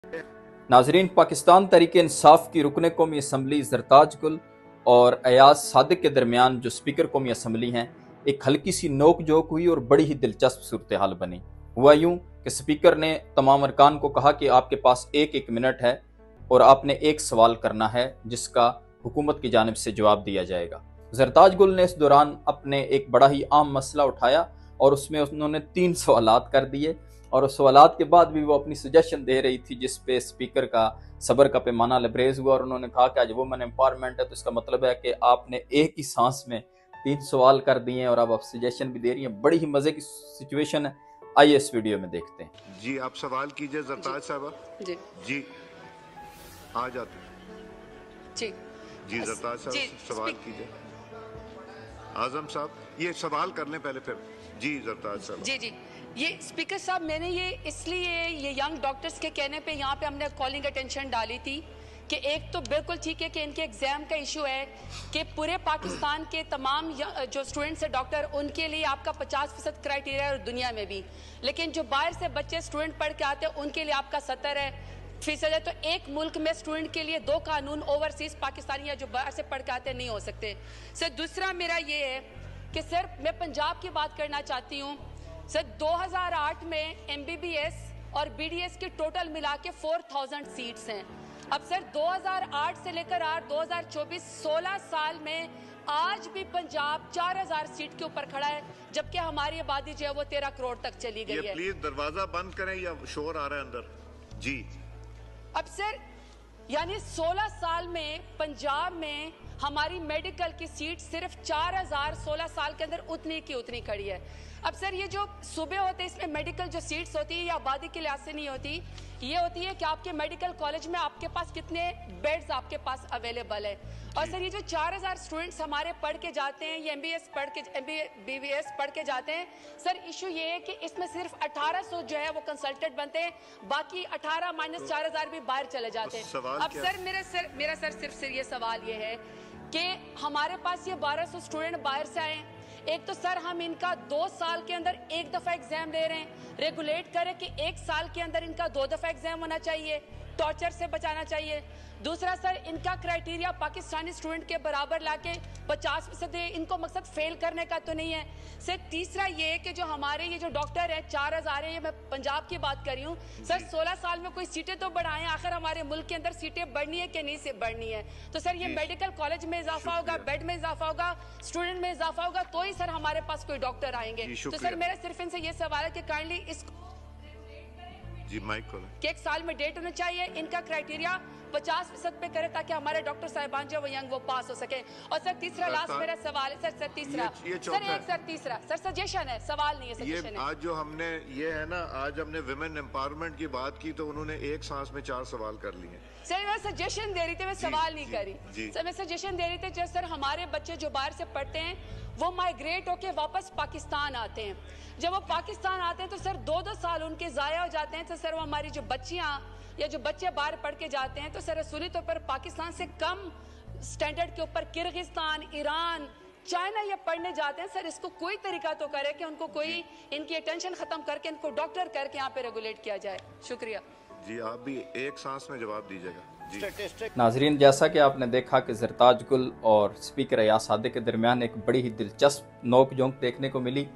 नाजरीन, पाकिस्तान तहरीक इंसाफ की रुकन कौमी असम्बली जरताज गुल और अयाज सादिक के दरमियान जो स्पीकर कौमी असम्बली हैं, एक हल्की सी नोक झोंक हुई और बड़ी ही दिलचस्प सूरत हाल बनी। हुआ यूं कि स्पीकर ने तमाम अरकान को कहा कि आपके पास एक एक मिनट है और आपने एक सवाल करना है जिसका हुकूमत की जानिब से जवाब दिया जाएगा। जरताज गुल ने इस दौरान अपने एक बड़ा ही आम मसला उठाया और उसमें उन्होंने 3 सवालात कर दिए और उस सवालात के बाद भी वो अपनी सजेशन दे रही थी, जिस पे स्पीकर का सब्र का पैमाना लबरेज हुआ और उन्होंने कहा कि आज वुमेन एम्पावरमेंट है, तो इसका मतलब है कि आपने एक ही सांस में 3 सवाल कर दिए हैं और अब आप सजेशन भी दे रही हैं। बड़ी ही मजे की सिचुएशन है। आइए इस वीडियो में देखते हैं। जी, आप सवाल कीजिए जरताज साहबा। जी जी आ जाते जी जी जरताज साहब सवाल कीजिए। आजम साहब ये सवाल कर लें पहले, फिर जी जरताज साहब। जी जी ये स्पीकर साहब, मैंने ये इसलिए ये यंग डॉक्टर्स के कहने पे यहाँ पे हमने कॉलिंग अटेंशन डाली थी कि एक तो बिल्कुल ठीक है कि इनके एग्जाम का इशू है कि पूरे पाकिस्तान के तमाम जो स्टूडेंट्स हैं डॉक्टर, उनके लिए आपका 50% क्राइटेरिया है और दुनिया में भी, लेकिन जो बाहर से बच्चे स्टूडेंट पढ़ के आते हैं उनके लिए आपका 70% है। तो एक मुल्क में स्टूडेंट के लिए 2 कानून ओवरसीज पाकिस्तानी या जो बाहर से पढ़ के आते हैं नहीं हो सकते। सर दूसरा मेरा ये है कि सर मैं पंजाब की बात करना चाहती हूँ। सर 2008 में MBBS और BDS के टोटल मिला के 4000 सीट्स हैं। अब सर 2008 से लेकर आज 2024 16 साल में आज भी पंजाब 4000 सीट के ऊपर खड़ा है, जबकि हमारी आबादी जो है वो 13 करोड़ तक चली गई है। प्लीज दरवाजा बंद करें या शोर आ रहा है अंदर। जी अब सर यानी 16 साल में पंजाब में हमारी मेडिकल की सीट सिर्फ 4000 16 साल के अंदर उतनी की उतनी खड़ी है। अब सर ये जो सूबे होते हैं इसमें मेडिकल जो सीट्स होती है ये आबादी के लिहाज से नहीं होती, ये होती है कि आपके मेडिकल कॉलेज में आपके पास कितने बेड्स आपके पास अवेलेबल है। और सर ये जो 4000 स्टूडेंट्स हमारे पढ़ के जाते हैं, ये MBBS पढ़ के जाते हैं, सर इशू ये है कि इसमें सिर्फ 1800 जो है वो कंसल्टेंट बनते हैं, बाकी 18 - 4000 भी बाहर चले जाते हैं। अब सर मेरा सिर्फ ये सवाल ये है कि हमारे पास ये 1200 स्टूडेंट बाहर से आए, एक तो सर हम इनका 2 साल के अंदर एक दफा एग्जाम ले रहे हैं, रेगुलेट करें कि 1 साल के अंदर इनका 2 दफा एग्जाम होना चाहिए, टॉर्चर से बचाना चाहिए। दूसरा सर इनका क्राइटेरिया पाकिस्तानी स्टूडेंट के बराबर लाके 50% है, इनको मकसद फेल करने का तो नहीं है। सर तीसरा ये है कि जो हमारे ये जो डॉक्टर है 4000 है, ये मैं पंजाब की बात कर रही हूँ सर, 16 साल में कोई सीटें तो बढ़ाएं, आखिर हमारे मुल्क के अंदर सीटें बढ़नी है कि नहीं से बढ़नी है। तो सर ये मेडिकल कॉलेज में इजाफा होगा, बेड में इजाफा होगा, स्टूडेंट में इजाफा होगा, तो ही सर हमारे पास कोई डॉक्टर आएंगे। तो सर मेरा सिर्फ इनसे ये सवाल है कि काइंडली इसको जी माइक खोलें कि 1 साल में डेट होना चाहिए, इनका क्राइटेरिया 50% पे करे ताकि हमारे डॉक्टर साहिबान जो वो यंग वो पास हो सके। और सर तीसरा लास्ट मेरा सवाल है सर तीसरा सर सजेशन है, सवाल नहीं है, सजेशन है। आज जो हमने ये है ना, आज हमने विमेन एम्पावरमेंट की बात की तो उन्होंने एक सांस में 4 सवाल कर लिए। सर मैं सजेशन दे रही थी, मैं सवाल नहीं करी सर, मैं सजेशन दे रही थी जो सर हमारे बच्चे जो बाहर से पढ़ते हैं वो माइग्रेट होके वापस पाकिस्तान आते हैं, जब वो पाकिस्तान आते हैं तो सर 2-2 साल उनके ज़ाया हो जाते हैं। तो सर वो हमारी जो बच्चियाँ या जो बच्चे बाहर पढ़ के जाते हैं तो सर रसूली तौर पर पाकिस्तान से कम स्टैंडर्ड के ऊपर किर्गिस्तान, ईरान, चाइना ये पढ़ने जाते हैं। सर इसको कोई तरीका तो करे कि उनको कोई इनकी अटेंशन खत्म करके इनको डॉक्टर करके यहाँ पे रेगुलेट किया जाए। शुक्रिया जी, आप भी एक सांस में जवाब दीजिएगा। नाजरीन, जैसा कि आपने देखा कि जरताज गुल और स्पीकर अयाज सादिक के दरमियान एक बड़ी ही दिलचस्प नोक झोंक देखने को मिली,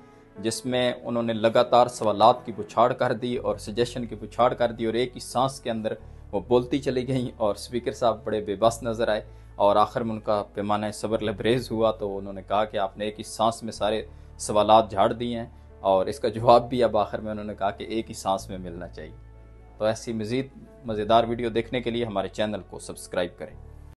जिसमें उन्होंने लगातार सवालात की बुछाड़ कर दी और सजेशन की बुछाड़ कर दी और एक ही सांस के अंदर वो बोलती चली गई और स्पीकर साहब बड़े बेबस नज़र आए और आखिर में उनका पैमाना सब्र लबरेज हुआ तो उन्होंने कहा कि आपने एक ही सांस में सारे सवालात झाड़ दिए हैं और इसका जवाब भी अब आखिर में उन्होंने कहा कि एक ही सांस में मिलना चाहिए। तो ऐसी मज़ीद मज़ेदार वीडियो देखने के लिए हमारे चैनल को सब्सक्राइब करें।